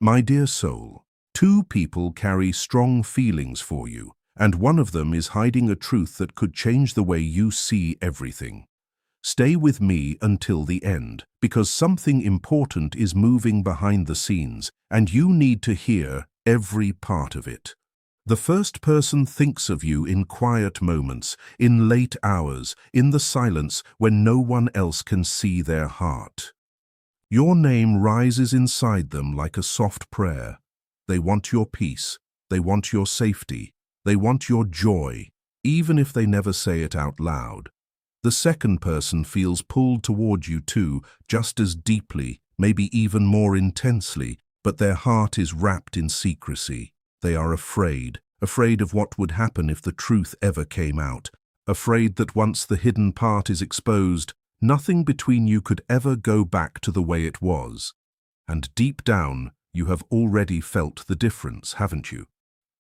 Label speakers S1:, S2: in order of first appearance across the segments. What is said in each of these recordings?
S1: My dear soul, two people carry strong feelings for you, and one of them is hiding a truth that could change the way you see everything. Stay with me until the end, because something important is moving behind the scenes, and you need to hear every part of it. The first person thinks of you in quiet moments, in late hours, in the silence when no one else can see their heart. Your name rises inside them like a soft prayer. They want your peace, they want your safety, they want your joy, even if they never say it out loud. The second person feels pulled toward you too, just as deeply, maybe even more intensely, but their heart is wrapped in secrecy. They are afraid of what would happen if the truth ever came out, afraid that once the hidden part is exposed, nothing between you could ever go back to the way it was. And deep down, you have already felt the difference, haven't you?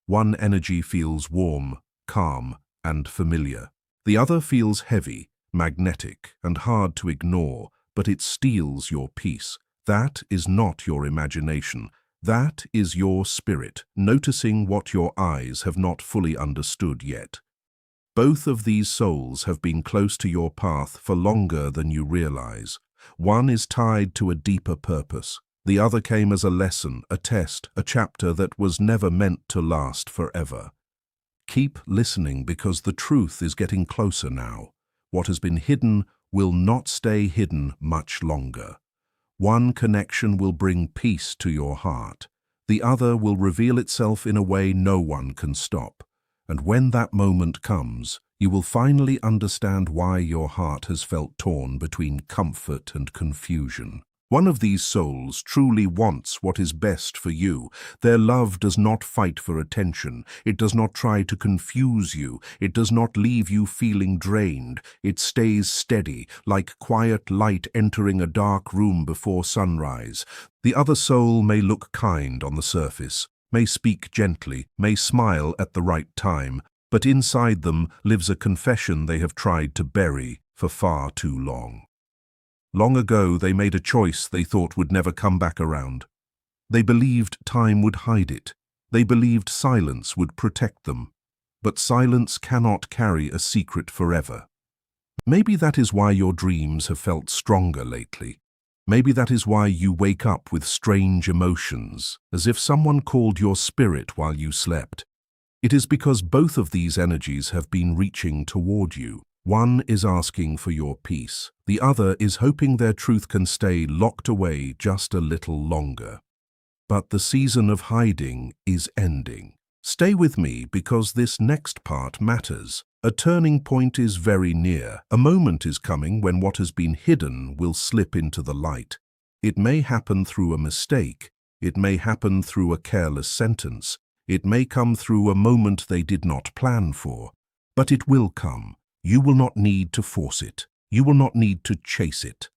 S1: One energy feels warm, calm, and familiar. The other feels heavy, magnetic, and hard to ignore, but it steals your peace. That is not your imagination. That is your spirit, noticing what your eyes have not fully understood yet. Both of these souls have been close to your path for longer than you realize. One is tied to a deeper purpose. The other came as a lesson, a test, a chapter that was never meant to last forever. Keep listening because the truth is getting closer now. What has been hidden will not stay hidden much longer. One connection will bring peace to your heart. The other will reveal itself in a way no one can stop. And when that moment comes, you will finally understand why your heart has felt torn between comfort and confusion. One of these souls truly wants what is best for you. Their love does not fight for attention. It does not try to confuse you. It does not leave you feeling drained. It stays steady, like quiet light entering a dark room before sunrise. The other soul may look kind on the surface, may speak gently, may smile at the right time, but inside them lives a confession they have tried to bury for far too long. Long ago, they made a choice they thought would never come back around. They believed time would hide it. They believed silence would protect them. But silence cannot carry a secret forever. Maybe that is why your dreams have felt stronger lately. Maybe that is why you wake up with strange emotions, as if someone called your spirit while you slept. It is because both of these energies have been reaching toward you. One is asking for your peace. The other is hoping their truth can stay locked away just a little longer. But the season of hiding is ending. Stay with me because this next part matters. A turning point is very near. A moment is coming when what has been hidden will slip into the light. It may happen through a mistake. It may happen through a careless sentence. It may come through a moment they did not plan for. But it will come. You will not need to force it. You will not need to chase it.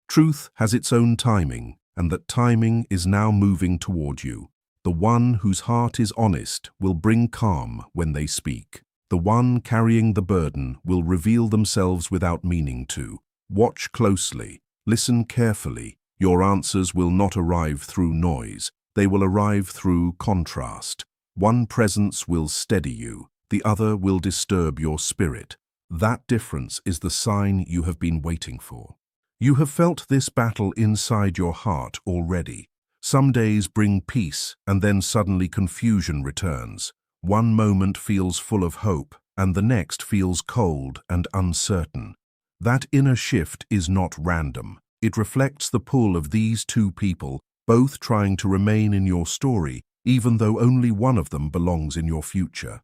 S1: Truth has its own timing, and that timing is now moving toward you. The one whose heart is honest will bring calm when they speak. The one carrying the burden will reveal themselves without meaning to. Watch closely. Listen carefully. Your answers will not arrive through noise. They will arrive through contrast. One presence will steady you. The other will disturb your spirit. That difference is the sign you have been waiting for. You have felt this battle inside your heart already. Some days bring peace, and then suddenly confusion returns. One moment feels full of hope, and the next feels cold and uncertain. That inner shift is not random. It reflects the pull of these two people, both trying to remain in your story, even though only one of them belongs in your future.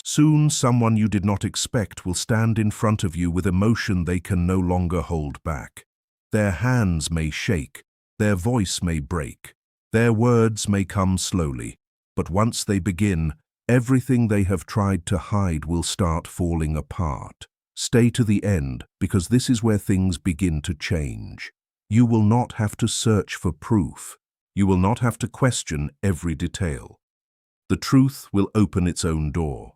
S1: Soon, someone you did not expect will stand in front of you with emotion they can no longer hold back. Their hands may shake, their voice may break, their words may come slowly, but once they begin, everything they have tried to hide will start falling apart. Stay to the end, because this is where things begin to change. You will not have to search for proof. You will not have to question every detail. The truth will open its own door.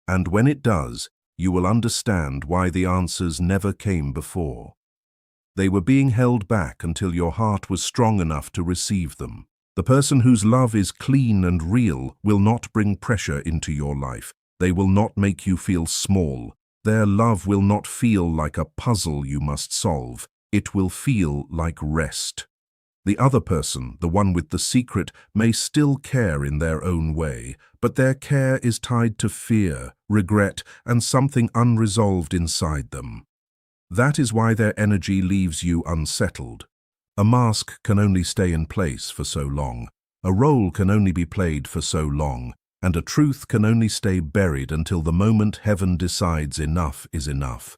S1: And when it does, you will understand why the answers never came before. They were being held back until your heart was strong enough to receive them. The person whose love is clean and real will not bring pressure into your life. They will not make you feel small. Their love will not feel like a puzzle you must solve. It will feel like rest. The other person, the one with the secret, may still care in their own way, but their care is tied to fear, regret, and something unresolved inside them. That is why their energy leaves you unsettled. A mask can only stay in place for so long. A role can only be played for so long, and a truth can only stay buried until the moment heaven decides enough is enough.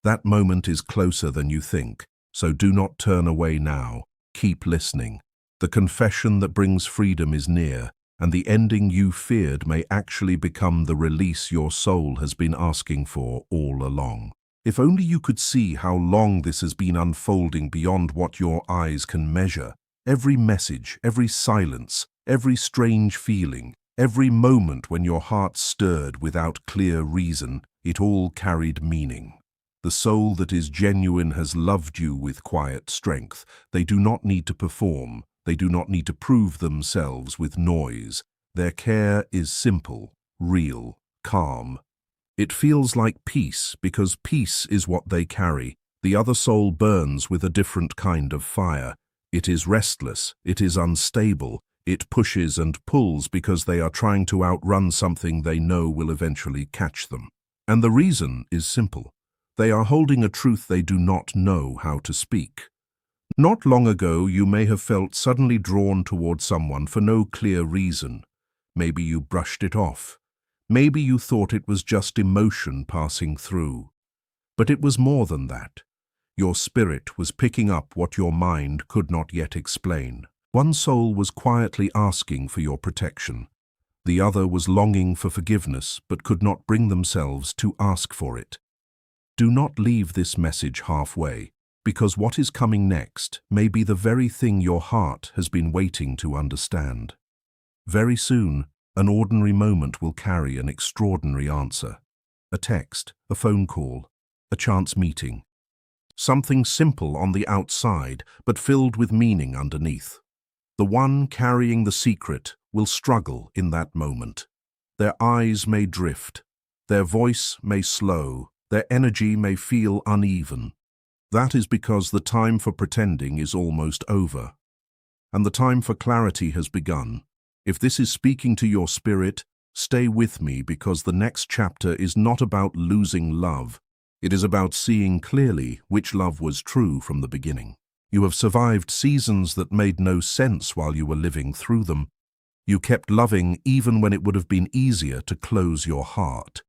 S1: That moment is closer than you think, so do not turn away now. Keep listening. The confession that brings freedom is near, and the ending you feared may actually become the release your soul has been asking for all along. If only you could see how long this has been unfolding beyond what your eyes can measure. Every message, every silence, every strange feeling, every moment when your heart stirred without clear reason, it all carried meaning. The soul that is genuine has loved you with quiet strength. They do not need to perform. They do not need to prove themselves with noise. Their care is simple, real, calm. It feels like peace because peace is what they carry. The other soul burns with a different kind of fire. It is restless. It is unstable. It pushes and pulls because they are trying to outrun something they know will eventually catch them. And the reason is simple. They are holding a truth they do not know how to speak. Not long ago, you may have felt suddenly drawn towards someone for no clear reason. Maybe you brushed it off. Maybe you thought it was just emotion passing through. But it was more than that. Your spirit was picking up what your mind could not yet explain. One soul was quietly asking for your protection. The other was longing for forgiveness but could not bring themselves to ask for it. Do not leave this message halfway, because what is coming next may be the very thing your heart has been waiting to understand. Very soon, an ordinary moment will carry an extraordinary answer. A text, a phone call, a chance meeting. Something simple on the outside, but filled with meaning underneath. The one carrying the secret will struggle in that moment. Their eyes may drift. Their voice may slow. Their energy may feel uneven. That is because the time for pretending is almost over, and the time for clarity has begun. If this is speaking to your spirit, stay with me because the next chapter is not about losing love. It is about seeing clearly which love was true from the beginning. You have survived seasons that made no sense while you were living through them. You kept loving even when it would have been easier to close your heart.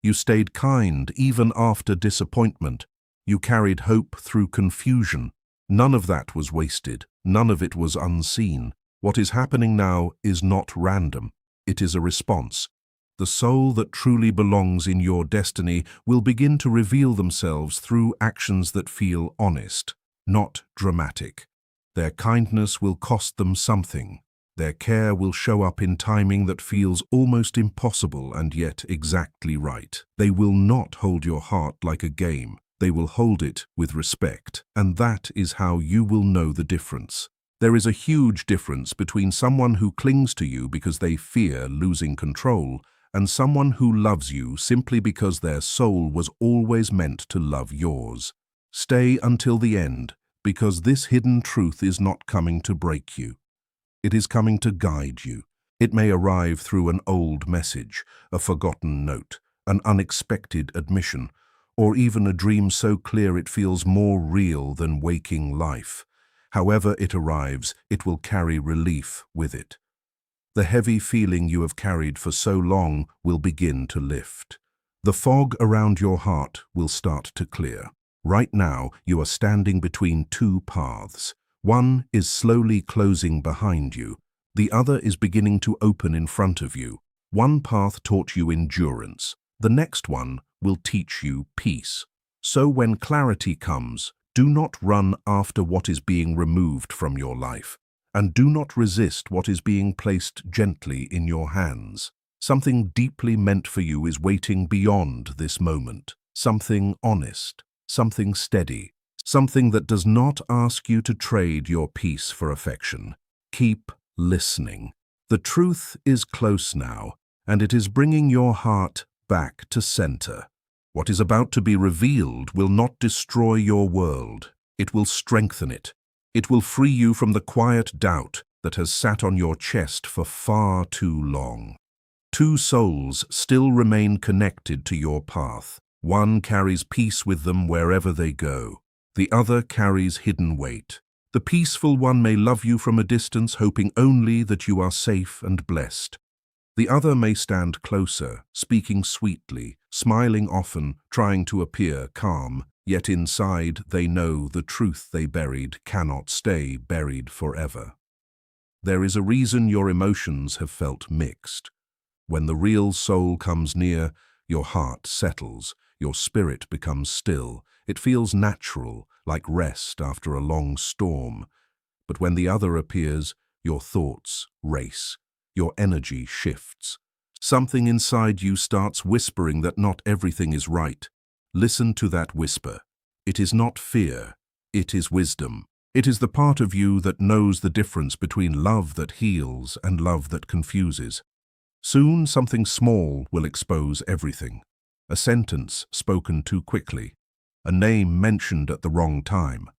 S1: You stayed kind even after disappointment. You carried hope through confusion. None of that was wasted. None of it was unseen. What is happening now is not random. It is a response. The soul that truly belongs in your destiny will begin to reveal themselves through actions that feel honest, not dramatic. Their kindness will cost them something. Their care will show up in timing that feels almost impossible and yet exactly right. They will not hold your heart like a game. They will hold it with respect. And that is how you will know the difference. There is a huge difference between someone who clings to you because they fear losing control and someone who loves you simply because their soul was always meant to love yours. Stay until the end, because this hidden truth is not coming to break you. It is coming to guide you. It may arrive through an old message, a forgotten note, an unexpected admission, or even a dream so clear it feels more real than waking life. However it arrives, it will carry relief with it. The heavy feeling you have carried for so long will begin to lift. The fog around your heart will start to clear. Right now, you are standing between two paths. One is slowly closing behind you. The other is beginning to open in front of you. One path taught you endurance. The next one will teach you peace. So when clarity comes, do not run after what is being removed from your life, and do not resist what is being placed gently in your hands. Something deeply meant for you is waiting beyond this moment. Something honest, something steady, something that does not ask you to trade your peace for affection. Keep listening. The truth is close now, and it is bringing your heart back to center. What is about to be revealed will not destroy your world. It will strengthen it. It will free you from the quiet doubt that has sat on your chest for far too long. Two souls still remain connected to your path. One carries peace with them wherever they go. The other carries hidden weight. The peaceful one may love you from a distance, hoping only that you are safe and blessed. The other may stand closer, speaking sweetly, smiling often, trying to appear calm, yet inside they know the truth they buried cannot stay buried forever. There is a reason your emotions have felt mixed. When the real soul comes near, your heart settles, your spirit becomes still. It feels natural, like rest after a long storm. But when the other appears, your thoughts race, your energy shifts. Something inside you starts whispering that not everything is right. Listen to that whisper. It is not fear, it is wisdom. It is the part of you that knows the difference between love that heals and love that confuses. Soon something small will expose everything. A sentence spoken too quickly. A name mentioned at the wrong time.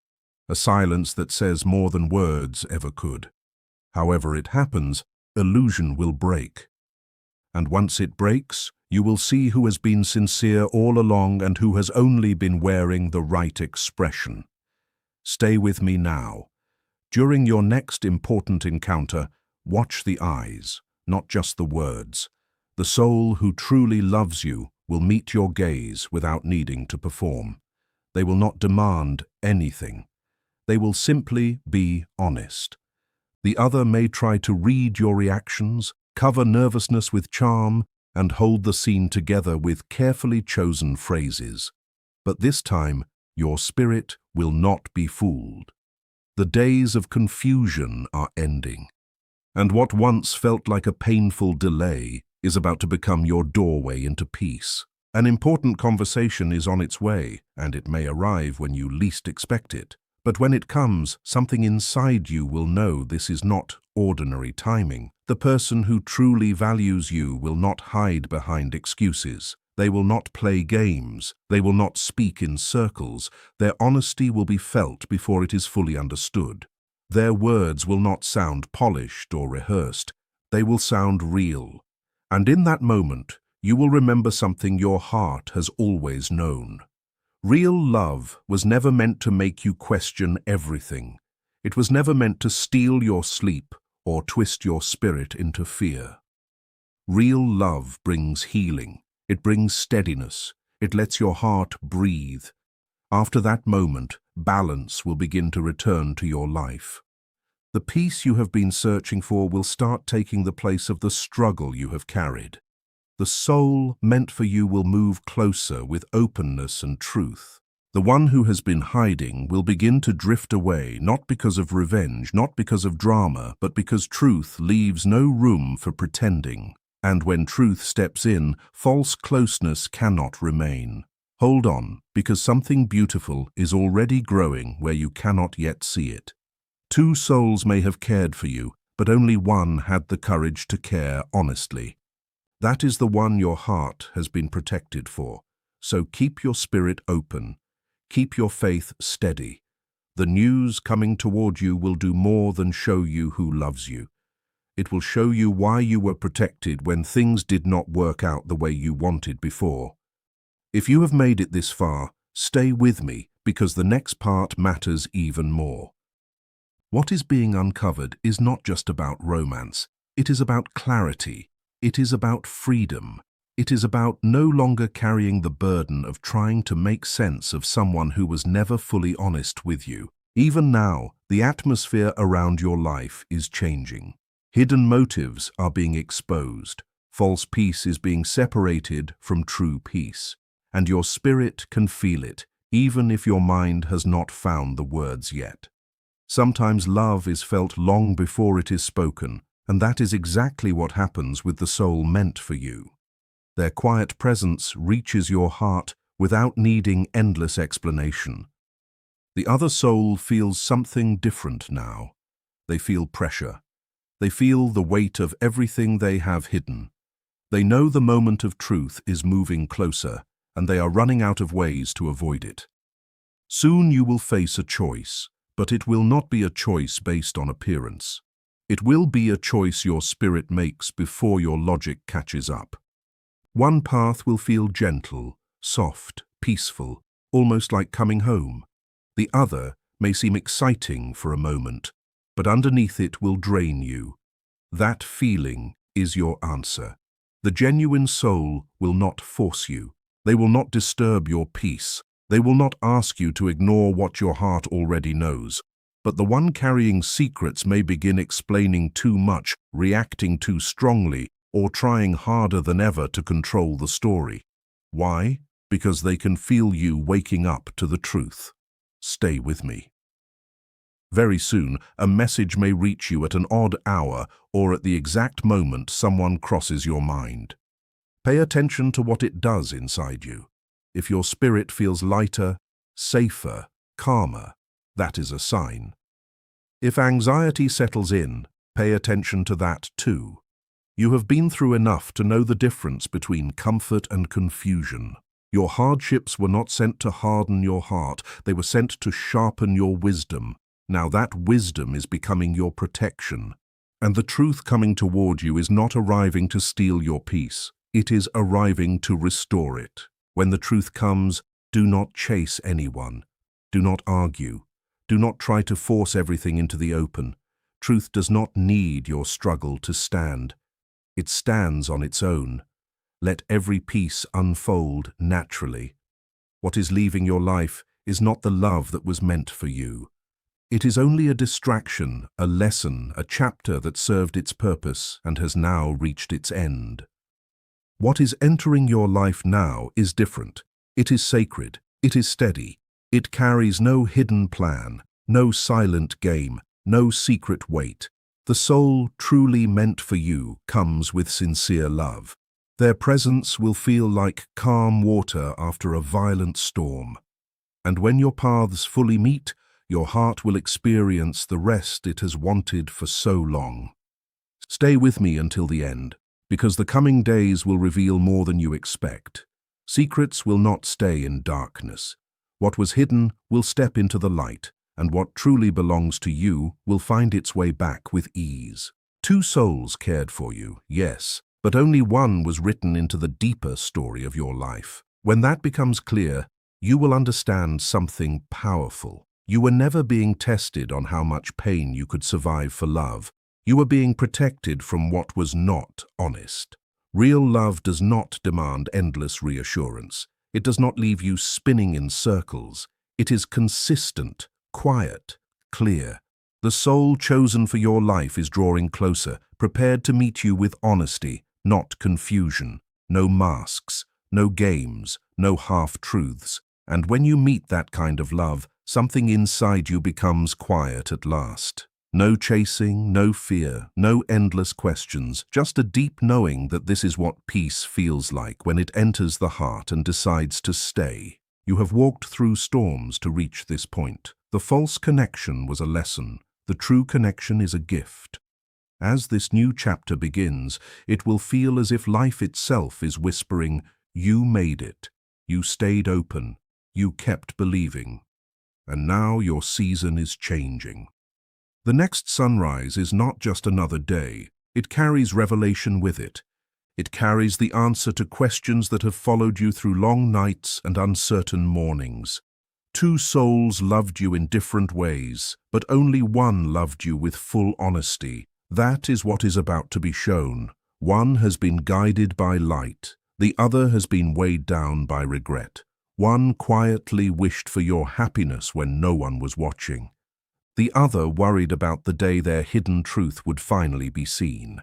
S1: A silence that says more than words ever could. However it happens, illusion will break. And once it breaks, you will see who has been sincere all along and who has only been wearing the right expression. Stay with me now. During your next important encounter, watch the eyes, not just the words. The soul who truly loves you will meet your gaze without needing to perform. They will not demand anything. They will simply be honest. The other may try to read your reactions, cover nervousness with charm, and hold the scene together with carefully chosen phrases. But this time, your spirit will not be fooled. The days of confusion are ending, and what once felt like a painful delay is about to become your doorway into peace. An important conversation is on its way, and it may arrive when you least expect it. But when it comes, something inside you will know this is not ordinary timing. The person who truly values you will not hide behind excuses. They will not play games. They will not speak in circles. Their honesty will be felt before it is fully understood. Their words will not sound polished or rehearsed. They will sound real. And in that moment, you will remember something your heart has always known. Real love was never meant to make you question everything. It was never meant to steal your sleep or twist your spirit into fear. Real love brings healing. It brings steadiness. It lets your heart breathe. After that moment, balance will begin to return to your life. The peace you have been searching for will start taking the place of the struggle you have carried. The soul meant for you will move closer with openness and truth. The one who has been hiding will begin to drift away, not because of revenge, not because of drama, but because truth leaves no room for pretending. And when truth steps in, false closeness cannot remain. Hold on, because something beautiful is already growing where you cannot yet see it. Two souls may have cared for you, but only one had the courage to care honestly. That is the one your heart has been protected for. So keep your spirit open. Keep your faith steady. The news coming toward you will do more than show you who loves you. It will show you why you were protected when things did not work out the way you wanted before. If you have made it this far, stay with me, because the next part matters even more. What is being uncovered is not just about romance. It is about clarity. It is about freedom. It is about no longer carrying the burden of trying to make sense of someone who was never fully honest with you. Even now, the atmosphere around your life is changing. Hidden motives are being exposed. False peace is being separated from true peace. And your spirit can feel it, even if your mind has not found the words yet. Sometimes love is felt long before it is spoken, and that is exactly what happens with the soul meant for you. Their quiet presence reaches your heart without needing endless explanation. The other soul feels something different now. They feel pressure. They feel the weight of everything they have hidden. They know the moment of truth is moving closer, and they are running out of ways to avoid it. Soon you will face a choice, but it will not be a choice based on appearance. It will be a choice your spirit makes before your logic catches up. One path will feel gentle, soft, peaceful, almost like coming home. The other may seem exciting for a moment, but underneath it will drain you. That feeling is your answer. The genuine soul will not force you. They will not disturb your peace. They will not ask you to ignore what your heart already knows. But the one carrying secrets may begin explaining too much, reacting too strongly, or trying harder than ever to control the story. Why? Because they can feel you waking up to the truth. Stay with me. Very soon, a message may reach you at an odd hour or at the exact moment someone crosses your mind. Pay attention to what it does inside you. If your spirit feels lighter, safer, calmer, that is a sign. If anxiety settles in, pay attention to that too. You have been through enough to know the difference between comfort and confusion. Your hardships were not sent to harden your heart, they were sent to sharpen your wisdom. Now that wisdom is becoming your protection. And the truth coming toward you is not arriving to steal your peace. It is arriving to restore it. When the truth comes, do not chase anyone. Do not argue. Do not try to force everything into the open. Truth does not need your struggle to stand. It stands on its own. Let every piece unfold naturally. What is leaving your life is not the love that was meant for you. It is only a distraction, a lesson, a chapter that served its purpose and has now reached its end. What is entering your life now is different. It is sacred. It is steady. It carries no hidden plan, no silent game, no secret weight. The soul truly meant for you comes with sincere love. Their presence will feel like calm water after a violent storm. And when your paths fully meet, your heart will experience the rest it has wanted for so long. Stay with me until the end, because the coming days will reveal more than you expect. Secrets will not stay in darkness. What was hidden will step into the light, and what truly belongs to you will find its way back with ease. 2 souls cared for you, yes, but only one was written into the deeper story of your life. When that becomes clear, you will understand something powerful. You were never being tested on how much pain you could survive for love. You were being protected from what was not honest. Real love does not demand endless reassurance. It does not leave you spinning in circles. It is consistent, quiet, clear. The soul chosen for your life is drawing closer, prepared to meet you with honesty, not confusion. No masks, no games, no half-truths. And when you meet that kind of love, something inside you becomes quiet at last. No chasing, no fear, no endless questions, just a deep knowing that this is what peace feels like when it enters the heart and decides to stay. You have walked through storms to reach this point. The false connection was a lesson. The true connection is a gift. As this new chapter begins, it will feel as if life itself is whispering, "You made it. You stayed open. You kept believing. And now your season is changing." The next sunrise is not just another day. It carries revelation with it. It carries the answer to questions that have followed you through long nights and uncertain mornings. 2 souls loved you in different ways, but only one loved you with full honesty. That is what is about to be shown. One has been guided by light. The other has been weighed down by regret. One quietly wished for your happiness when no one was watching. The other worried about the day their hidden truth would finally be seen.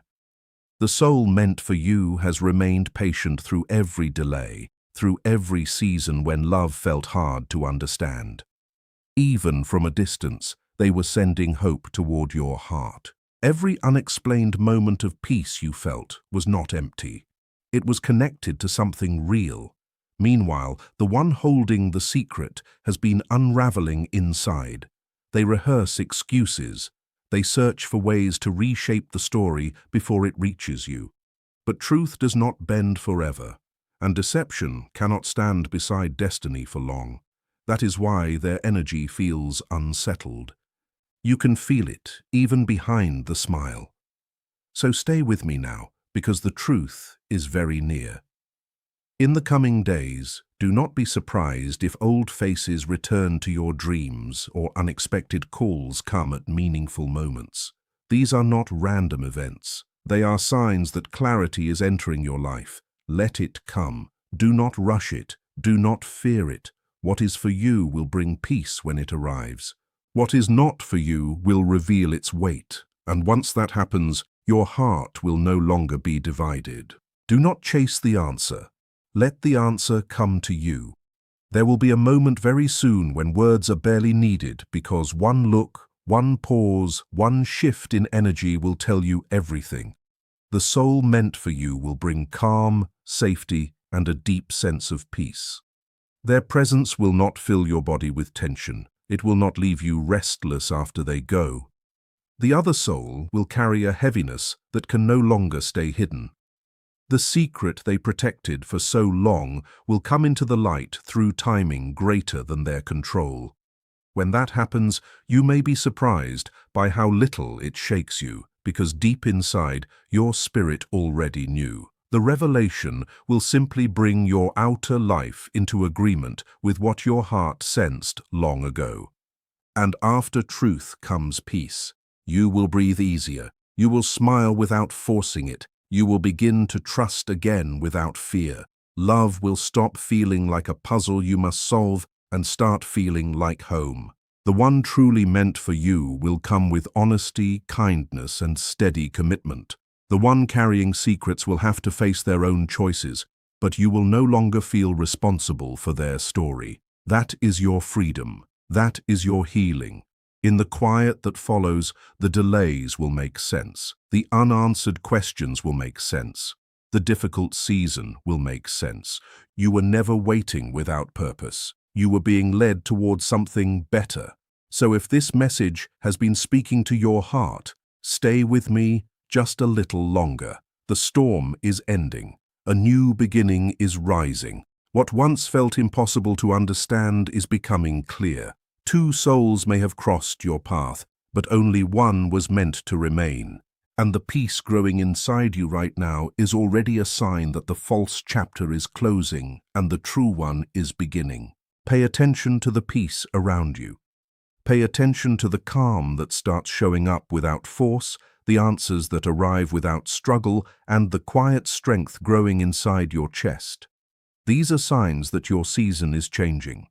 S1: The soul meant for you has remained patient through every delay, through every season when love felt hard to understand. Even from a distance, they were sending hope toward your heart. Every unexplained moment of peace you felt was not empty. It was connected to something real. Meanwhile, the one holding the secret has been unraveling inside. They rehearse excuses. They search for ways to reshape the story before it reaches you. But truth does not bend forever, and deception cannot stand beside destiny for long. That is why their energy feels unsettled. You can feel it, even behind the smile. So stay with me now, because the truth is very near. In the coming days, do not be surprised if old faces return to your dreams or unexpected calls come at meaningful moments. These are not random events. They are signs that clarity is entering your life. Let it come. Do not rush it. Do not fear it. What is for you will bring peace when it arrives. What is not for you will reveal its weight, and once that happens, your heart will no longer be divided. Do not chase the answer. Let the answer come to you. There will be a moment very soon when words are barely needed because one look, one pause, one shift in energy will tell you everything. The soul meant for you will bring calm, safety, and a deep sense of peace. Their presence will not fill your body with tension. It will not leave you restless after they go. The other soul will carry a heaviness that can no longer stay hidden. The secret they protected for so long will come into the light through timing greater than their control. When that happens, you may be surprised by how little it shakes you, because deep inside, your spirit already knew. The revelation will simply bring your outer life into agreement with what your heart sensed long ago. And after truth comes peace. You will breathe easier. You will smile without forcing it. You will begin to trust again without fear. Love will stop feeling like a puzzle you must solve and start feeling like home. The one truly meant for you will come with honesty, kindness, and steady commitment. The one carrying secrets will have to face their own choices, but you will no longer feel responsible for their story. That is your freedom. That is your healing. In the quiet that follows, the delays will make sense. The unanswered questions will make sense. The difficult season will make sense. You were never waiting without purpose. You were being led towards something better. So if this message has been speaking to your heart, stay with me just a little longer. The storm is ending. A new beginning is rising. What once felt impossible to understand is becoming clear. Two souls may have crossed your path, but only one was meant to remain. And the peace growing inside you right now is already a sign that the false chapter is closing and the true one is beginning. Pay attention to the peace around you. Pay attention to the calm that starts showing up without force, the answers that arrive without struggle, and the quiet strength growing inside your chest. These are signs that your season is changing.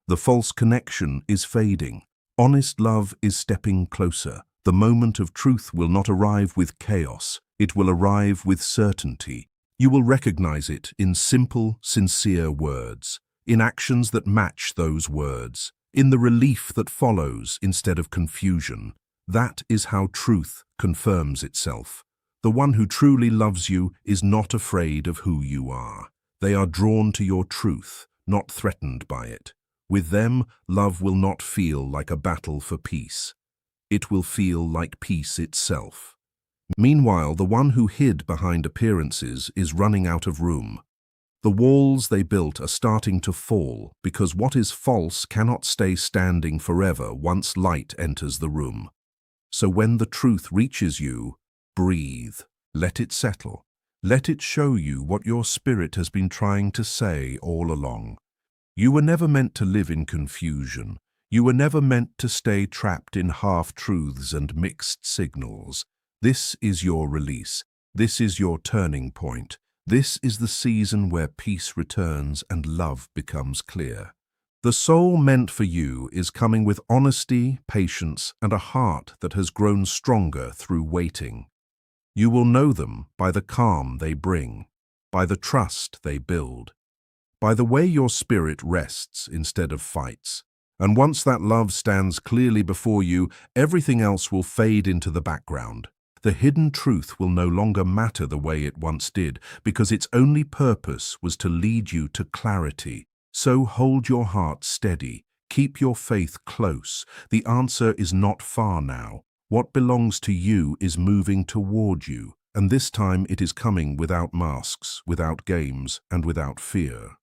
S1: The false connection is fading. Honest love is stepping closer. The moment of truth will not arrive with chaos. It will arrive with certainty. You will recognize it in simple, sincere words, in actions that match those words, in the relief that follows instead of confusion. That is how truth confirms itself. The one who truly loves you is not afraid of who you are. They are drawn to your truth, not threatened by it. With them, love will not feel like a battle for peace. It will feel like peace itself. Meanwhile, the one who hid behind appearances is running out of room. The walls they built are starting to fall because what is false cannot stay standing forever once light enters the room. So when the truth reaches you, breathe. Let it settle. Let it show you what your spirit has been trying to say all along. You were never meant to live in confusion. You were never meant to stay trapped in half-truths and mixed signals. This is your release. This is your turning point. This is the season where peace returns and love becomes clear. The soul meant for you is coming with honesty, patience, and a heart that has grown stronger through waiting. You will know them by the calm they bring, by the trust they build, by the way your spirit rests instead of fights. And once that love stands clearly before you, everything else will fade into the background. The hidden truth will no longer matter the way it once did, because its only purpose was to lead you to clarity. So hold your heart steady. Keep your faith close. The answer is not far now. What belongs to you is moving toward you, and this time it is coming without masks, without games, and without fear.